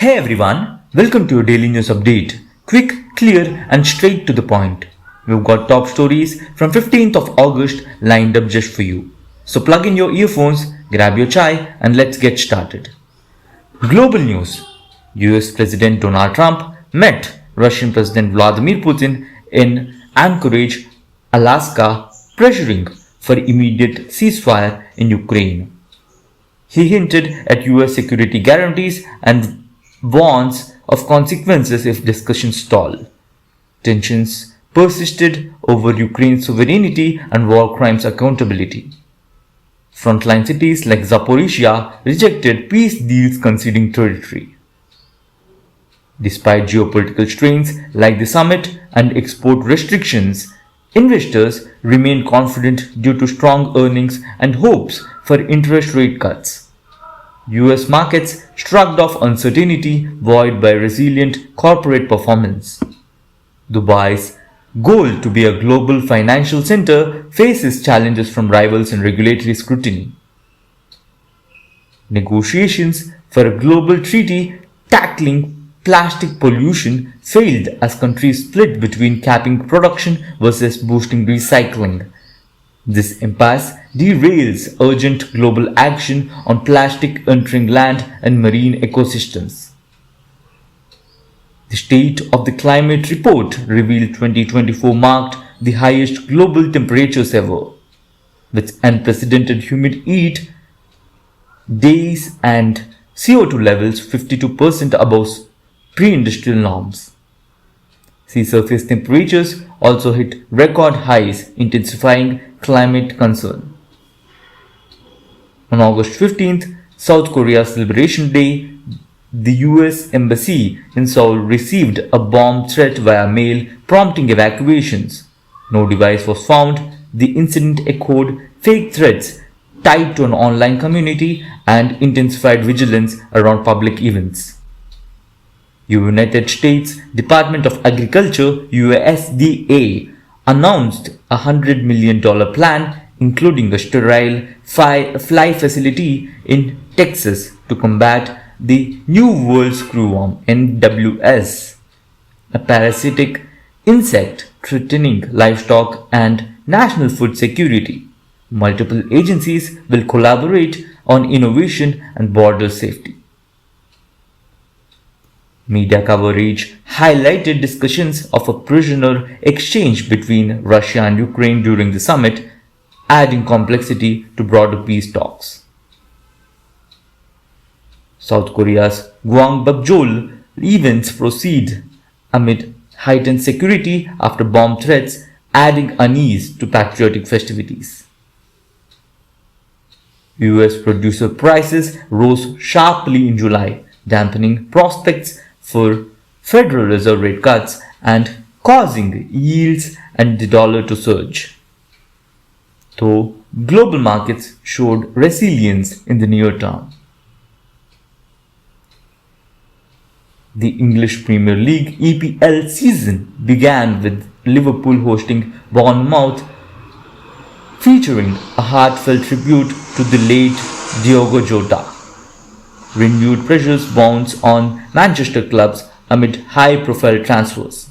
Hey everyone, welcome to your daily news update. Quick, clear and straight to the point. We've got top stories from 15th of August lined up just for you. So plug in your earphones, grab your chai and let's get started. Global news. US President Donald Trump met Russian President Vladimir Putin in Anchorage, Alaska, pressuring for immediate ceasefire in Ukraine. He hinted at US security guarantees and warns of consequences if discussions stall. Tensions persisted over Ukraine's sovereignty and war crimes accountability. Frontline cities like Zaporizhia rejected peace deals conceding territory. Despite geopolitical strains like the summit and export restrictions, investors remain confident due to strong earnings and hopes for interest rate cuts. US markets shrugged off uncertainty buoyed by resilient corporate performance. Dubai's goal to be a global financial center faces challenges from rivals and regulatory scrutiny. Negotiations for a global treaty tackling plastic pollution failed as countries split between capping production versus boosting recycling. This impasse derails urgent global action on plastic entering land and marine ecosystems. The State of the Climate report revealed 2024 marked the highest global temperatures ever, with unprecedented humid heat days and CO2 levels 52% above pre-industrial norms. Sea surface temperatures also hit record highs, intensifying climate concern. On August 15th, South Korea's Liberation Day, the US Embassy in Seoul received a bomb threat via mail, prompting evacuations. No device was found. The incident echoed fake threats tied to an online community and intensified vigilance around public events. United States Department of Agriculture (USDA) announced a $100 million plan, including a sterile fly facility in Texas to combat the New World screwworm (NWS), a parasitic insect threatening livestock and national food security. Multiple agencies will collaborate on innovation and border safety. Media coverage highlighted discussions of a prisoner exchange between Russia and Ukraine during the summit, adding complexity to broader peace talks. South Korea's Gwangbakjol events proceed amid heightened security after bomb threats, adding unease to patriotic festivities. US producer prices rose sharply in July, dampening prospects for Federal Reserve rate cuts and causing yields and the dollar to surge. Though global markets showed resilience in the near term. The English Premier League EPL season began with Liverpool hosting Bournemouth, featuring a heartfelt tribute to the late Diogo Jota. Renewed pressures bounce on Manchester clubs amid high-profile transfers.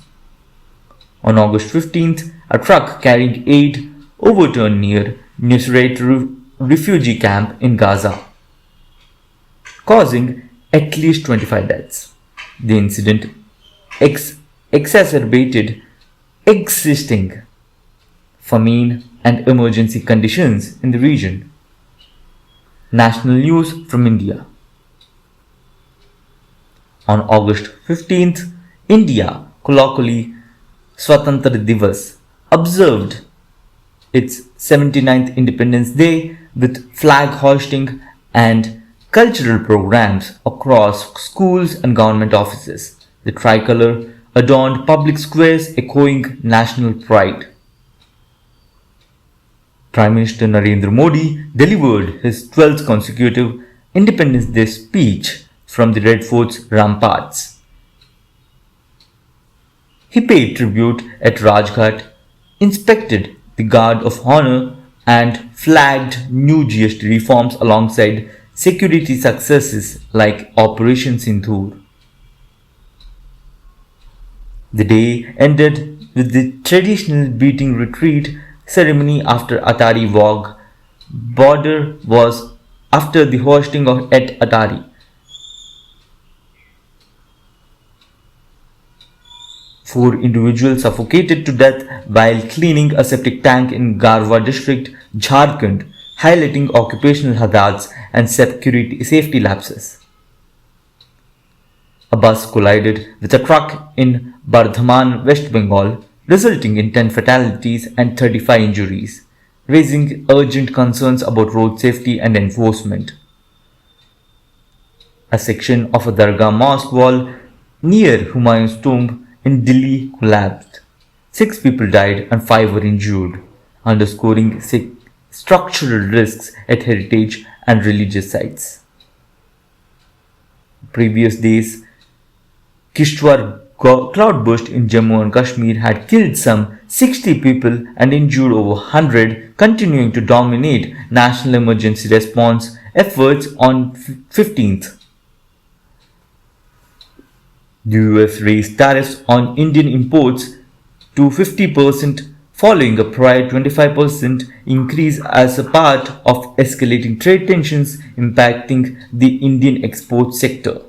On August 15th, a truck carrying aid overturned near Nusayrat refugee camp in Gaza, causing at least 25 deaths. The incident exacerbated existing famine and emergency conditions in the region. National news from India. On August 15th, India, colloquially Swatantra Divas, observed its 79th Independence Day with flag hoisting and cultural programs across schools and government offices. The tricolor adorned public squares, echoing national pride. Prime Minister Narendra Modi delivered his 12th consecutive Independence Day speech from the Red Fort's ramparts. He paid tribute at Rajghat, inspected the Guard of Honor and flagged new GST reforms alongside security successes like Operation Sindhur. The day ended with the traditional beating retreat ceremony after Atari Wagh border was after the hosting of at Atari. 4 individuals suffocated to death while cleaning a septic tank in Garhwa district, Jharkhand, highlighting occupational hazards and safety lapses. A bus collided with a truck in Bardhaman, West Bengal, resulting in 10 fatalities and 35 injuries, raising urgent concerns about road safety and enforcement. A section of a Dargah mosque wall near Humayun's tomb in Delhi collapsed. 6 people died and 5 were injured, underscoring structural risks at heritage and religious sites. Previous days, Kishtwar cloudburst in Jammu and Kashmir had killed some 60 people and injured over 100, continuing to dominate national emergency response efforts on 15th. The US raised tariffs on Indian imports to 50% following a prior 25% increase as a part of escalating trade tensions impacting the Indian export sector.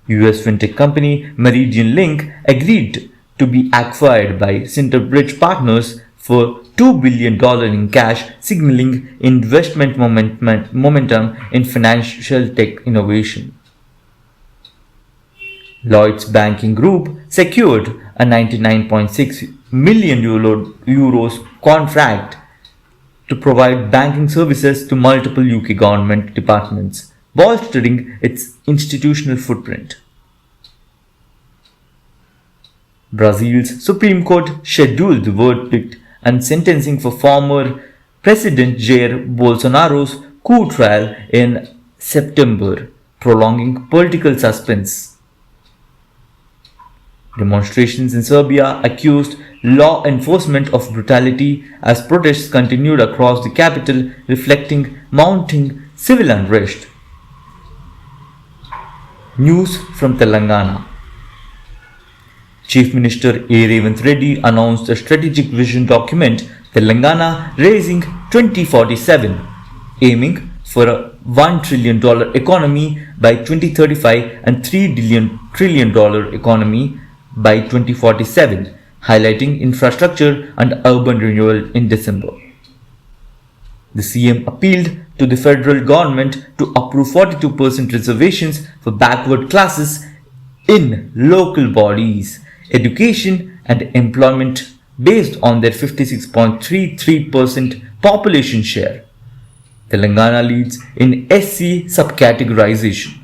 US FinTech company Meridian Link agreed to be acquired by Centerbridge Partners for $2 billion in cash, signaling investment momentum in financial tech innovation. Lloyds Banking Group secured a 99.6 million euros contract to provide banking services to multiple UK government departments, bolstering its institutional footprint. Brazil's Supreme Court scheduled the verdict and sentencing for former President Jair Bolsonaro's coup trial in September, prolonging political suspense. Demonstrations in Serbia accused law enforcement of brutality as protests continued across the capital, reflecting mounting civil unrest. News from Telangana. Chief Minister A. Revanth Reddy announced a strategic vision document, Telangana Raising 2047, aiming for a $1 trillion economy by 2035 and $3 trillion economy by 2047, highlighting infrastructure and urban renewal in December. The CM appealed to the federal government to approve 42% reservations for backward classes in local bodies, education and employment based on their 56.33% population share. Telangana leads in SC subcategorization.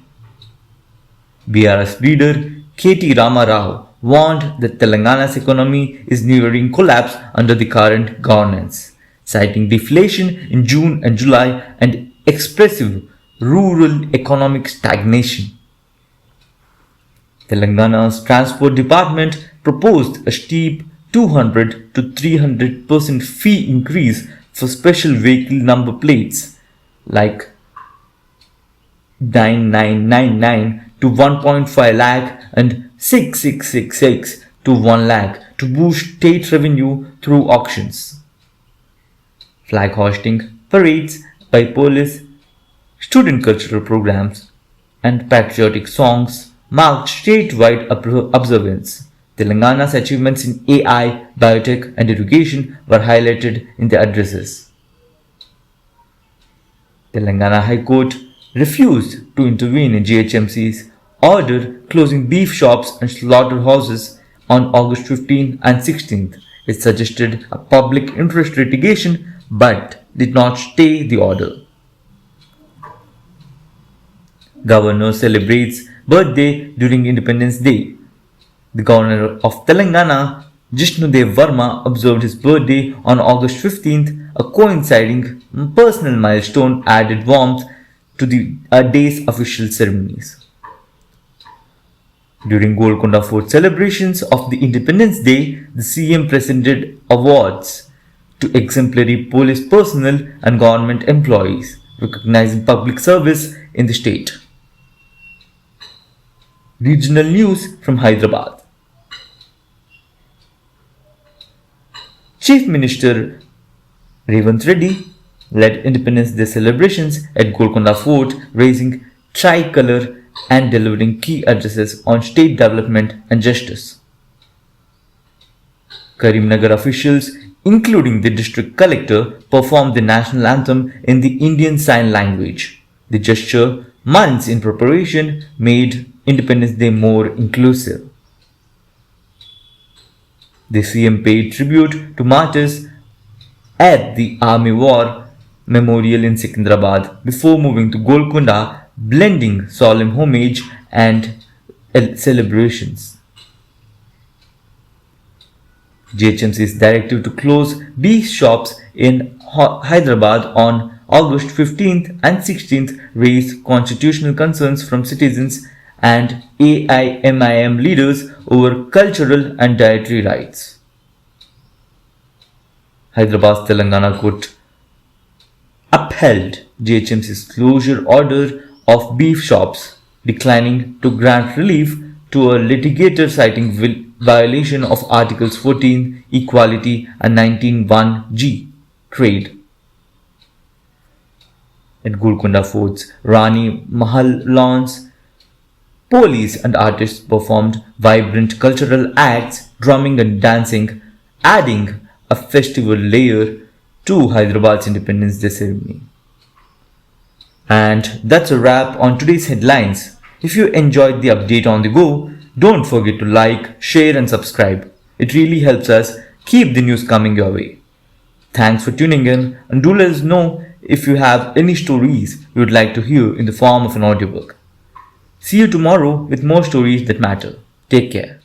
BRS leader K.T. Rama Rao warned that Telangana's economy is nearing collapse under the current governance, citing deflation in June and July and expressive rural economic stagnation. Telangana's Transport Department proposed a steep 200 to 300% fee increase for special vehicle number plates like 9999 to 1.5 lakh and 6666 to 1 lakh to boost state revenue through auctions. Flag hosting, parades by police, student cultural programs, and patriotic songs marked statewide observance. Telangana's achievements in AI, biotech, and education were highlighted in the addresses. Telangana High Court refused to intervene in GHMC's order closing beef shops and slaughterhouses on August 15 and 16th. It suggested a public interest litigation but did not stay the order. Governor celebrates birthday during Independence Day. The governor of Telangana, Jishnudev Verma, observed his birthday on August 15th, a coinciding personal milestone added warmth to the day's official ceremonies. During Golconda Fort celebrations of the Independence Day, the CM presented awards to exemplary police personnel and government employees, recognizing public service in the state. Regional news from Hyderabad. Chief Minister Revanth Reddy led Independence Day celebrations at Golconda Fort, raising tricolour and delivering key addresses on state development and justice. Karimnagar officials, including the district collector, performed the national anthem in the Indian Sign Language. The gesture, months in preparation, made Independence Day more inclusive. The CM paid tribute to martyrs at the Army War Memorial in Secunderabad before moving to Golconda, blending solemn homage and celebrations. GHMC's directive to close beef shops in Hyderabad on August 15th and 16th raised constitutional concerns from citizens and AIMIM leaders over cultural and dietary rights. Hyderabad's Telangana court upheld GHMC's closure order of beef shops, declining to grant relief to a litigator citing violation of Articles 14, Equality and 19(1)(g), Trade. At Golconda Fort's Rani Mahal lawns, police and artists performed vibrant cultural acts, drumming and dancing, adding a festival layer to Hyderabad's Independence Day ceremony. And that's a wrap on today's headlines. If you enjoyed the update on the go, don't forget to like, share and subscribe. It really helps us keep the news coming your way. Thanks for tuning in, and do let us know if you have any stories you would like to hear in the form of an audiobook. See you tomorrow with more stories that matter. Take care.